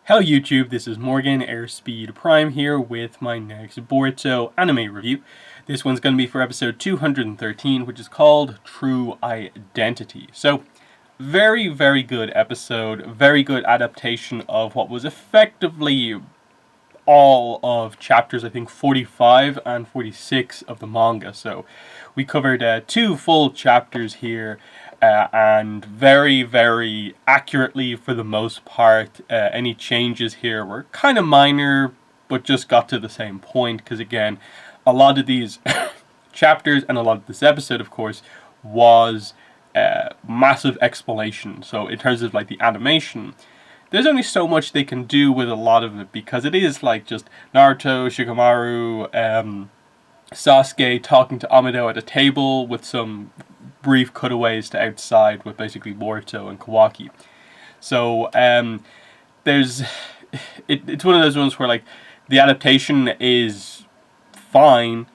Hello YouTube, this is Morgan Airspeed Prime here with my next Boruto anime review. This one's going to be for episode 213, which is called True Identity. So, very good episode, very good adaptation of what was effectively all of chapters, I think 45 and 46 of the manga. So we covered two full chapters here, and very accurately for the most part. Any changes here were kind of minor, but just got to the same point, because again, a lot of these chapters and a lot of this episode, of course, was massive explanation. So in terms of like the animation, there's only so much they can do with a lot of it, because it is like just Naruto, Shikamaru, Sasuke talking to Amado at a table with some brief cutaways to outside with basically Boruto and Kawaki. So it's one of those ones where like the adaptation is fine.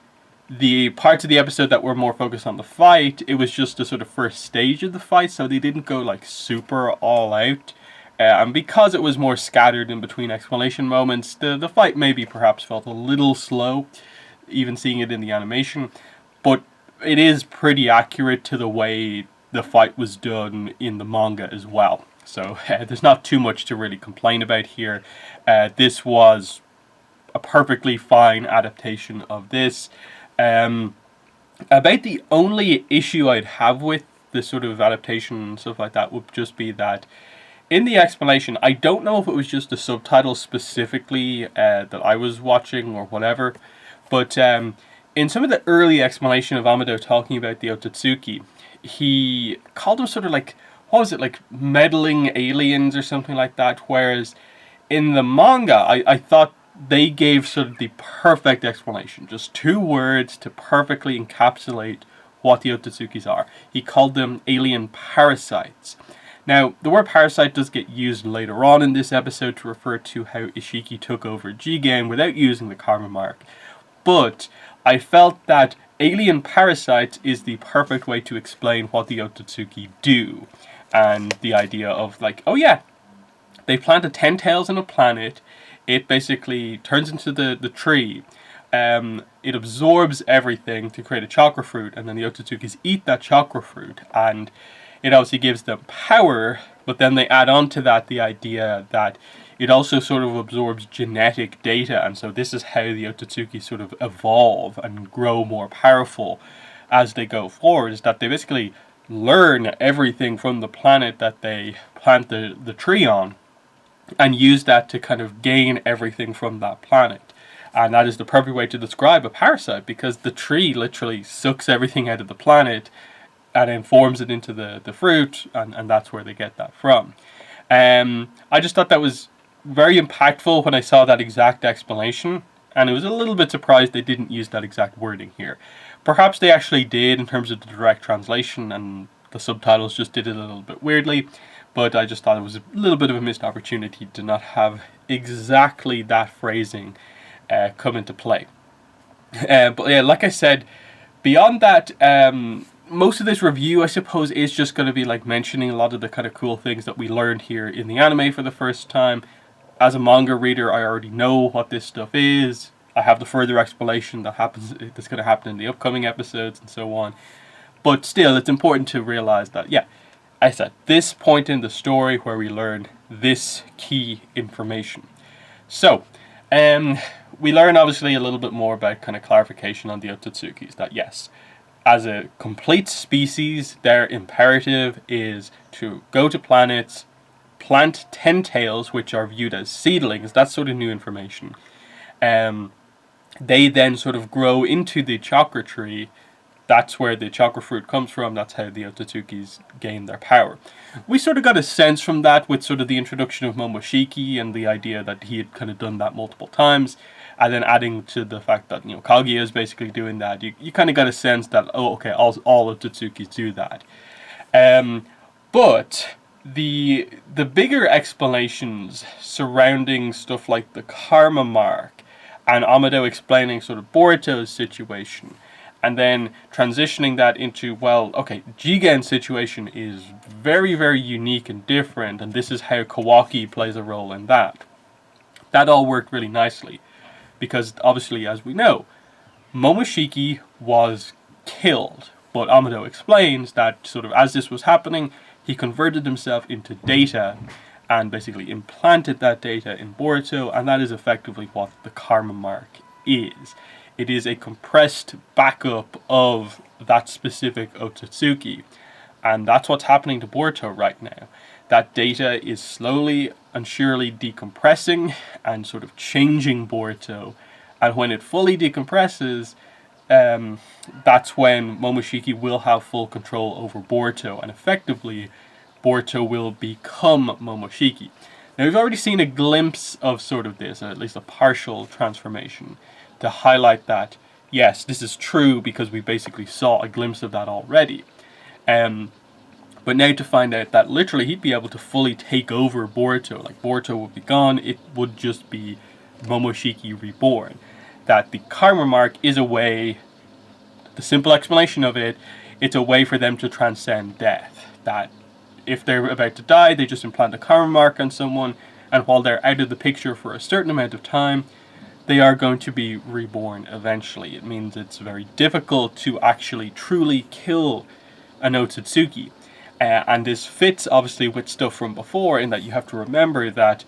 The parts of the episode that were more focused on the fight, it was just the sort of first stage of the fight, so they didn't go like super all out. And because it was more scattered in between explanation moments, the fight maybe perhaps felt a little slow, even seeing it in the animation. But it is pretty accurate to the way the fight was done in the manga as well. So there's not too much to really complain about here. This was a perfectly fine adaptation of this. About the only issue I'd have with this sort of adaptation and stuff like that would just be that in the explanation, I don't know if it was just the subtitles specifically that I was watching or whatever, but in some of the early explanation of Amado talking about the Otsutsuki, he called them sort of like, what was it, like meddling aliens or something like that, whereas in the manga, I thought they gave sort of the perfect explanation, just two words to perfectly encapsulate what the Otsutsukis are. He called them alien parasites. Now, the word parasite does get used later on in this episode to refer to how Ishiki took over Jigen without using the karma mark. But I felt that alien parasites is the perfect way to explain what the Otsutsuki do. And the idea of like, oh yeah, they plant a 10 tails on a planet, it basically turns into the tree, it absorbs everything to create a chakra fruit, and then the Otsutsukis eat that chakra fruit, and it obviously gives them power, but then they add on to that the idea that it also sort of absorbs genetic data, and so this is how the Otsutsuki sort of evolve and grow more powerful as they go forward, is that they basically learn everything from the planet that they plant the tree on, and use that to kind of gain everything from that planet. And that is the perfect way to describe a parasite, because the tree literally sucks everything out of the planet and then forms it into the fruit, and that's where they get that from. I just thought that was very impactful when I saw that exact explanation, and it was a little bit surprised they didn't use that exact wording here. Perhaps they actually did in terms of the direct translation, and the subtitles just did it a little bit weirdly, but I just thought it was a little bit of a missed opportunity to not have exactly that phrasing come into play. But yeah, like I said, beyond that, most of this review, I suppose, is just going to be like mentioning a lot of the kind of cool things that we learned here in the anime for the first time. As a manga reader, I already know what this stuff is. I have the further explanation that's going to happen in the upcoming episodes and so on. But still, it's important to realize that, yeah, it's at this point in the story where we learn this key information. So, we learn obviously a little bit more about kind of clarification on the Otsutsukis, that yes, as a complete species, their imperative is to go to planets, plant 10 tails, which are viewed as seedlings. That's sort of new information. They then sort of grow into the chakra tree. That's where the chakra fruit comes from. That's how the Otsutsukis gain their power. We sort of got a sense from that with sort of the introduction of Momoshiki and the idea that he had kind of done that multiple times. And then adding to the fact that, you know, Kaguya is basically doing that, you kind of got a sense that, oh, okay, all Otsutsukis do that. But the bigger explanations surrounding stuff like the karma mark and Amado explaining sort of Boruto's situation, and then transitioning that into, well, okay, Jigen's situation is very unique and different, and this is how Kawaki plays a role in that. That all worked really nicely because obviously, as we know, Momoshiki was killed. But Amado explains that sort of as this was happening, he converted himself into data and basically implanted that data in Boruto, and that is effectively what the karma mark is. It is a compressed backup of that specific Otsutsuki, and that's what's happening to Boruto right now. That data is slowly and surely decompressing and sort of changing Boruto, and when it fully decompresses, that's when Momoshiki will have full control over Boruto, and effectively, Boruto will become Momoshiki. Now, we've already seen a glimpse of sort of this, or at least a partial transformation, to highlight that, yes, this is true because we basically saw a glimpse of that already. But now to find out that literally he'd be able to fully take over Boruto, like Boruto would be gone, it would just be Momoshiki reborn. That the karma mark is a way, the simple explanation of it, it's a way for them to transcend death. That if they're about to die, they just implant a karma mark on someone, and while they're out of the picture for a certain amount of time, they are going to be reborn eventually. It means it's very difficult to actually truly kill an Otsutsuki. And this fits obviously with stuff from before, in that you have to remember that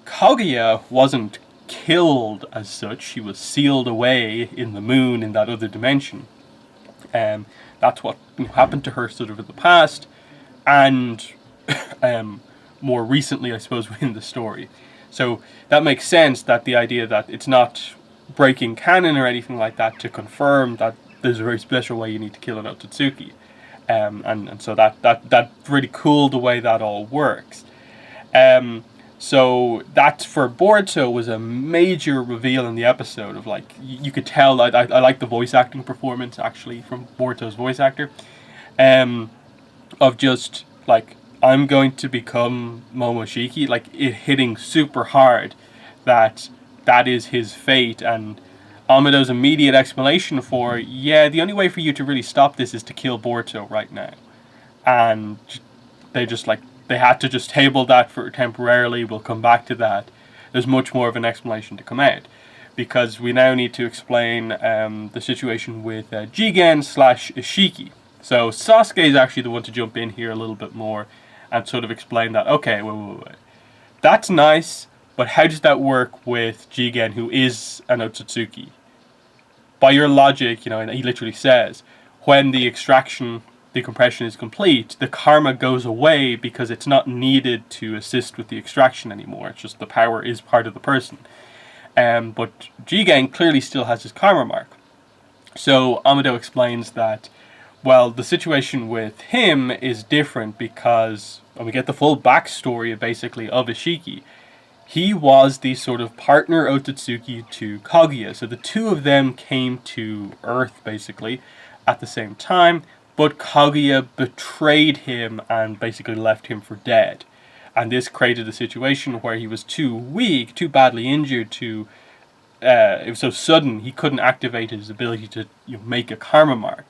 Kaguya wasn't killed as such. She was sealed away in the moon in that other dimension. That's what happened to her sort of in the past, and more recently, I suppose, within the story. So that makes sense, that the idea that it's not breaking canon or anything like that to confirm that there's a very special way you need to kill an Otsutsuki. And so that's really cool the way that all works. So that for Boruto was a major reveal in the episode of, like, you could tell, I like the voice acting performance actually from Boruto's voice actor, of just like, I'm going to become Momoshiki, like it hitting super hard that is his fate. And Amado's immediate explanation for, yeah, the only way for you to really stop this is to kill Boruto right now. And they just like, they had to just table that for temporarily, we'll come back to that. There's much more of an explanation to come out, because we now need to explain the situation with Jigen / Ishiki. So Sasuke is actually the one to jump in here a little bit more and sort of explain that, okay, wait. That's nice, but how does that work with Jigen, who is an Otsutsuki? By your logic, and he literally says, when the extraction, decompression is complete, the karma goes away because it's not needed to assist with the extraction anymore. It's just the power is part of the person. But Jigen clearly still has his karma mark. So Amado explains that, well, the situation with him is different because, and we get the full backstory basically of Ishiki. He was the sort of partner Otsutsuki to Kaguya. So the two of them came to Earth basically at the same time, but Kaguya betrayed him and basically left him for dead. And this created a situation where he was too weak, too badly injured to, it was so sudden he couldn't activate his ability to make a karma mark.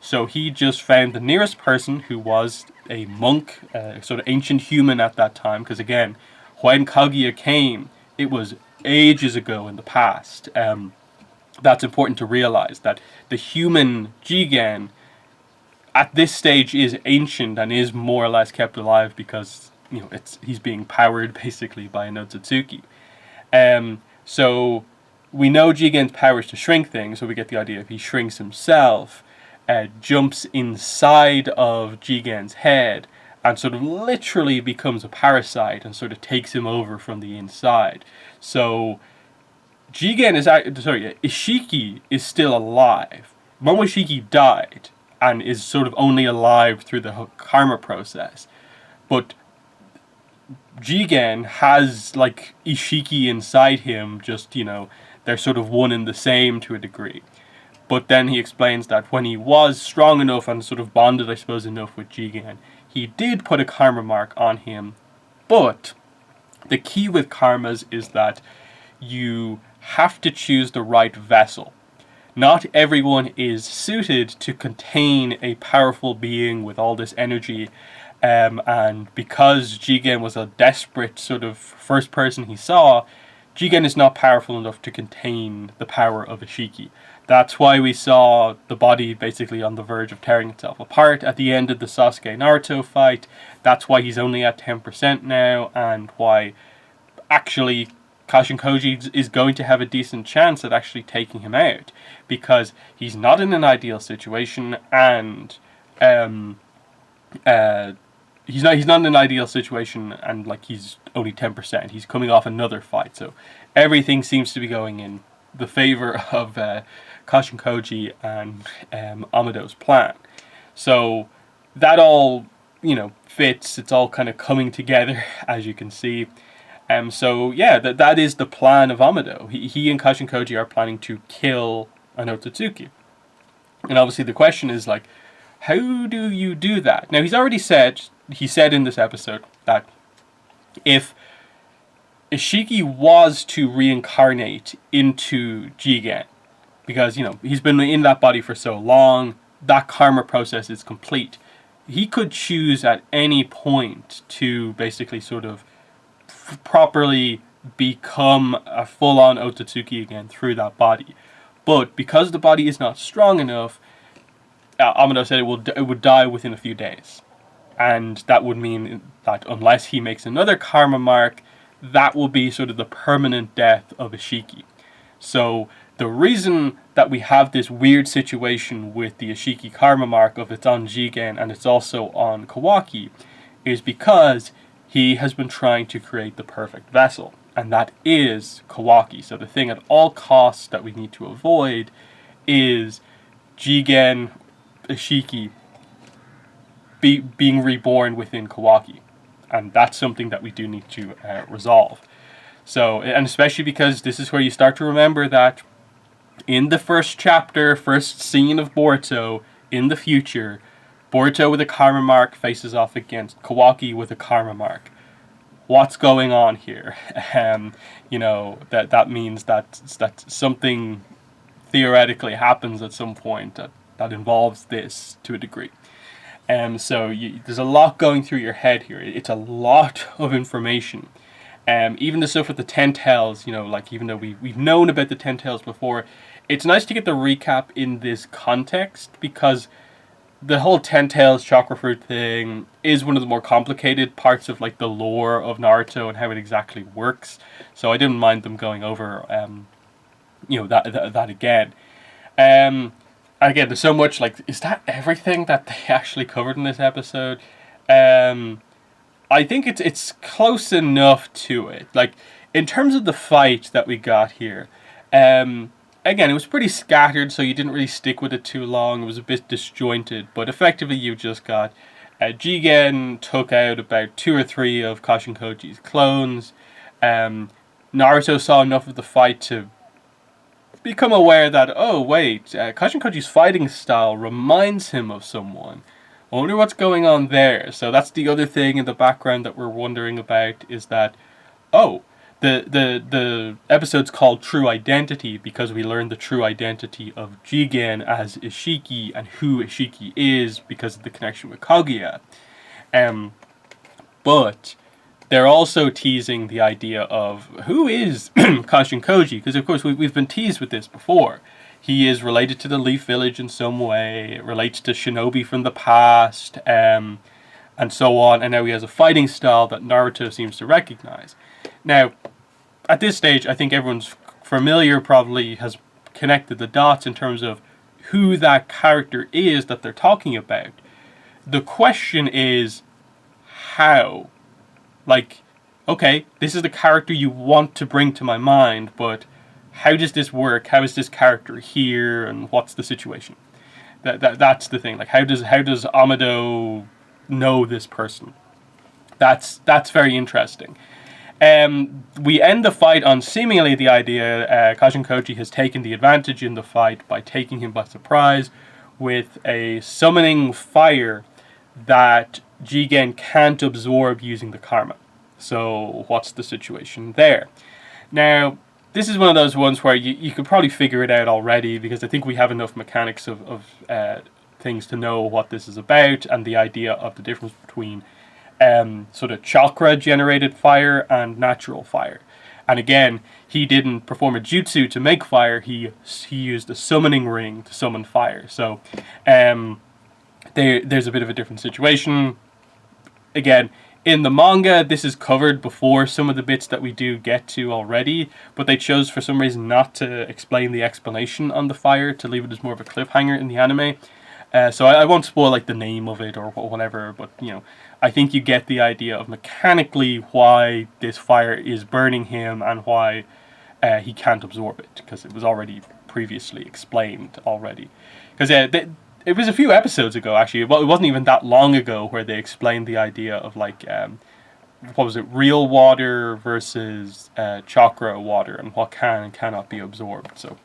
So he just found the nearest person, who was a monk, sort of ancient human at that time, because again, when Kaguya came, it was ages ago in the past. That's important to realize, that the human Jigen at this stage is ancient and is more or less kept alive because he's being powered basically by an Otsutsuki. So we know Jigen's power is to shrink things, so we get the idea if he shrinks himself, jumps inside of Jigen's head and sort of literally becomes a parasite and sort of takes him over from the inside. So Ishiki is still alive. Momoshiki died and is sort of only alive through the karma process. But Jigen has like Ishiki inside him, just, they're sort of one and the same to a degree. But then he explains that when he was strong enough and sort of bonded, I suppose, enough with Jigen, he did put a karma mark on him. But the key with karmas is that you have to choose the right vessel. Not everyone is suited to contain a powerful being with all this energy. And because Jigen was a desperate sort of first person he saw, Jigen is not powerful enough to contain the power of Ishiki. That's why we saw the body basically on the verge of tearing itself apart at the end of the Sasuke Naruto fight. That's why he's only at 10% now, and why actually Kashin Koji is going to have a decent chance at actually taking him out, because he's not in an ideal situation, and he's not in an ideal situation, and like he's only 10%. He's coming off another fight, so everything seems to be going in the favor of Kashin Koji and Amado's plan. So that all fits. It's all kind of coming together, as you can see. So yeah, that is the plan of Amado. He and Kashin Koji are planning to kill an Otsutsuki. And obviously the question is like, how do you do that? Now he said in this episode that if Ishiki was to reincarnate into Jigen, because he's been in that body for so long, that karma process is complete. He could choose at any point to basically sort of properly become a full-on Otsutsuki again through that body. But because the body is not strong enough, Amado said it would die within a few days. And that would mean that unless he makes another karma mark, that will be sort of the permanent death of Ishiki. So the reason that we have this weird situation with the Ishiki karma mark of it's on Jigen and it's also on Kawaki is because he has been trying to create the perfect vessel, and that is Kawaki. So the thing at all costs that we need to avoid is Jigen Ishiki being reborn within Kawaki, and that's something that we do need to resolve. So, and especially because this is where you start to remember that in the first chapter, first scene of Boruto, in the future, Boruto with a karma mark faces off against Kawaki with a karma mark. What's going on here? That means that something theoretically happens at some point that involves this to a degree. So there's a lot going through your head here. It's a lot of information. Even the stuff with the 10 tails, even though we've known about the 10 tails before, it's nice to get the recap in this context, because the whole 10 tails chakra fruit thing is one of the more complicated parts of like the lore of Naruto and how it exactly works. So I didn't mind them going over that again. Again, there's so much, like, is that everything that they actually covered in this episode? I think it's close enough to it. Like, in terms of the fight that we got here, again, it was pretty scattered, so you didn't really stick with it too long. It was a bit disjointed, but effectively you just got Jigen took out about 2 or 3 of Kashin Koji's clones. Naruto saw enough of the fight to become aware that, oh wait, Kashin Koji's fighting style reminds him of someone. I wonder what's going on there. So that's the other thing in the background that we're wondering about, is that, oh, the episode's called True Identity because we learned the true identity of Jigen as Ishiki and who Ishiki is because of the connection with Kaguya. But they're also teasing the idea of who is Kashin Koji, because of course we've been teased with this before. He is related to the Leaf Village in some way, relates to Shinobi from the past, and so on, and now he has a fighting style that Naruto seems to recognize. Now, at this stage, I think everyone's familiar, probably has connected the dots in terms of who that character is that they're talking about. The question is, how? Like, okay, this is the character you want to bring to my mind, but how does this work? How is this character here, and what's the situation? That's the thing. Like, how does Amado know this person? That's very interesting. We end the fight on seemingly the idea Kashin Koji has taken the advantage in the fight by taking him by surprise with a summoning fire that Jigen can't absorb using the karma. So what's the situation there? Now, this is one of those ones where you could probably figure it out already, because I think we have enough mechanics of things to know what this is about, and the idea of the difference between sort of chakra generated fire and natural fire. And again, he didn't perform a jutsu to make fire. He used a summoning ring to summon fire. So there's a bit of a different situation. Again, in the manga, this is covered before some of the bits that we do get to already, but they chose for some reason not to explain the explanation on the fire, to leave it as more of a cliffhanger in the anime. So I won't spoil like the name of it or whatever, but I think you get the idea of mechanically why this fire is burning him and why he can't absorb it, because it was already previously explained already. Because it was a few episodes ago, actually. Well, it wasn't even that long ago where they explained the idea of like what was it, real water versus chakra water, and what can and cannot be absorbed. So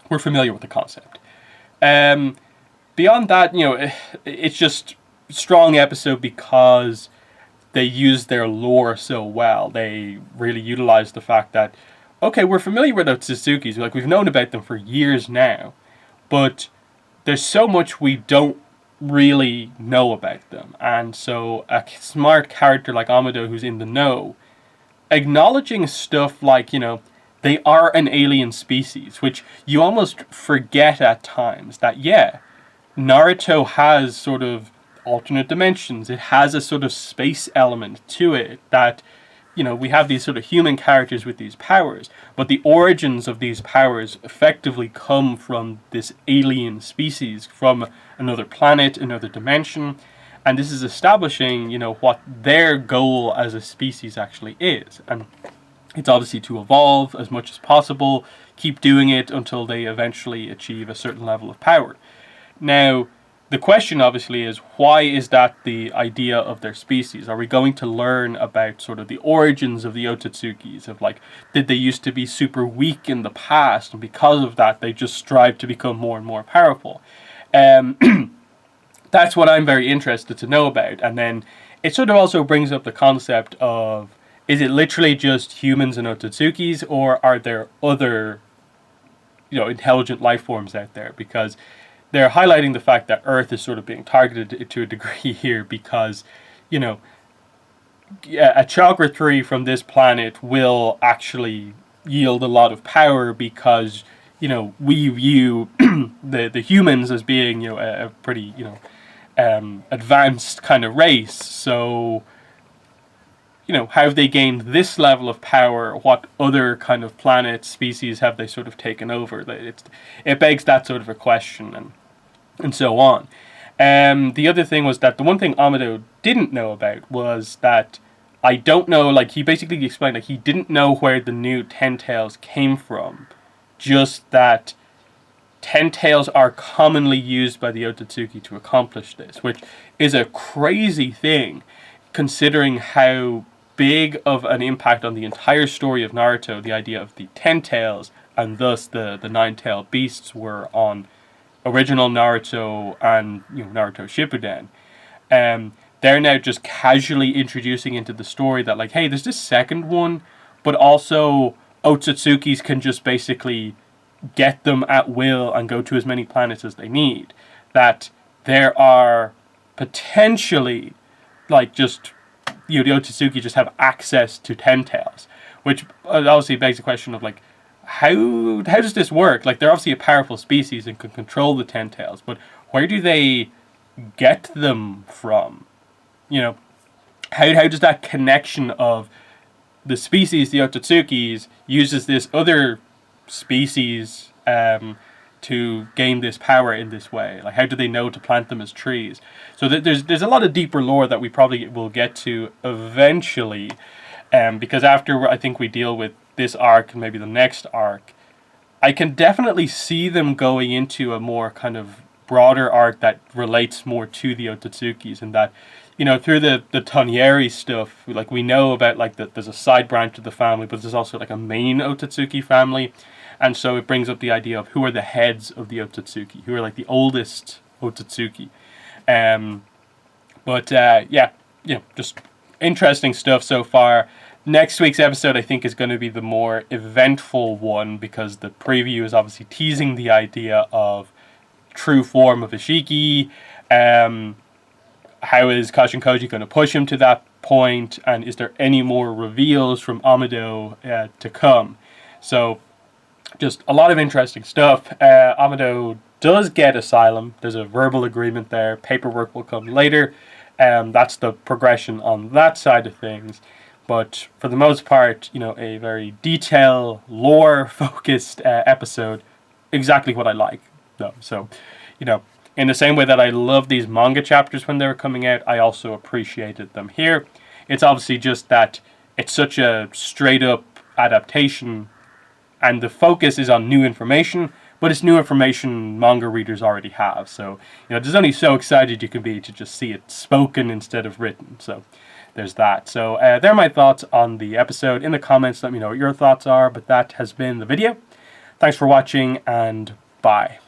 we're familiar with the concept. Beyond that, it's just strong episode because they use their lore so well. They really utilize the fact that, okay, we're familiar with the Otsutsuki's, like we've known about them for years now, but there's so much we don't really know about them. And so a smart character like Amado, who's in the know, acknowledging stuff like, they are an alien species, which you almost forget at times that, yeah, Naruto has sort of alternate dimensions. It has a sort of space element to it that, we have these sort of human characters with these powers, but the origins of these powers effectively come from this alien species, from another planet, another dimension, and this is establishing, what their goal as a species actually is. And it's obviously to evolve as much as possible, keep doing it until they eventually achieve a certain level of power. Now, the question obviously is, why is that the idea of their species? Are we going to learn about sort of the origins of the Ototsukis, of like, did they used to be super weak in the past, and because of that they just strive to become more and more powerful? That's what I'm very interested to know about. And then it sort of also brings up the concept of, is it literally just humans and Ototsukis, or are there other, intelligent life forms out there? Because they're highlighting the fact that Earth is sort of being targeted to a degree here because, a chakra tree from this planet will actually yield a lot of power because, we view the humans as being, a pretty, advanced kind of race. So, how have they gained this level of power? What other kind of planet species have they sort of taken over? It begs that sort of a question, and so on. The other thing was that the one thing Amado didn't know about was that, I don't know, like he basically explained that he didn't know where the new Ten Tails came from, just that Ten Tails are commonly used by the Otsutsuki to accomplish this, which is a crazy thing considering how big of an impact on the entire story of Naruto the idea of the Ten Tails and thus the Nine-Tailed Beasts were on original Naruto and Naruto Shippuden. They're now just casually introducing into the story that, like, hey, there's this second one, but also Otsutsukis can just basically get them at will and go to as many planets as they need. That there are potentially, like, just, the Otsutsuki just have access to Ten Tails, which obviously begs the question of, like, how does this work? Like, they're obviously a powerful species and can control the Ten Tails, but where do they get them from? How does that connection of the species, the Otsutsukis, uses this other species to gain this power in this way? Like, how do they know to plant them as trees? So there's a lot of deeper lore that we probably will get to eventually, because after I think we deal with this arc and maybe the next arc, I can definitely see them going into a more kind of broader arc that relates more to the Ototsukis, and that, through the Tonieri stuff, like, we know about, like, there's a side branch of the family, but there's also, like, a main Otsutsuki family, and so it brings up the idea of who are the heads of the Otsutsuki, who are, like, the oldest Otsutsuki. Just interesting stuff so far. Next week's episode, I think, is going to be the more eventful one, because the preview is obviously teasing the idea of true form of Ishiki. How is Kashin Koji going to push him to that point, and is there any more reveals from Amado to come? So just a lot of interesting stuff. Amado does get asylum. There's a verbal agreement there. Paperwork will come later. That's the progression on that side of things. But for the most part, a very detail, lore-focused episode. Exactly what I like, though. So, in the same way that I love these manga chapters when they were coming out, I also appreciated them here. It's obviously just that it's such a straight-up adaptation, and the focus is on new information, but it's new information manga readers already have. So, there's only so excited you can be to just see it spoken instead of written. So, there's that. So, there are my thoughts on the episode. In the comments, let me know what your thoughts are, but that has been the video. Thanks for watching, and bye.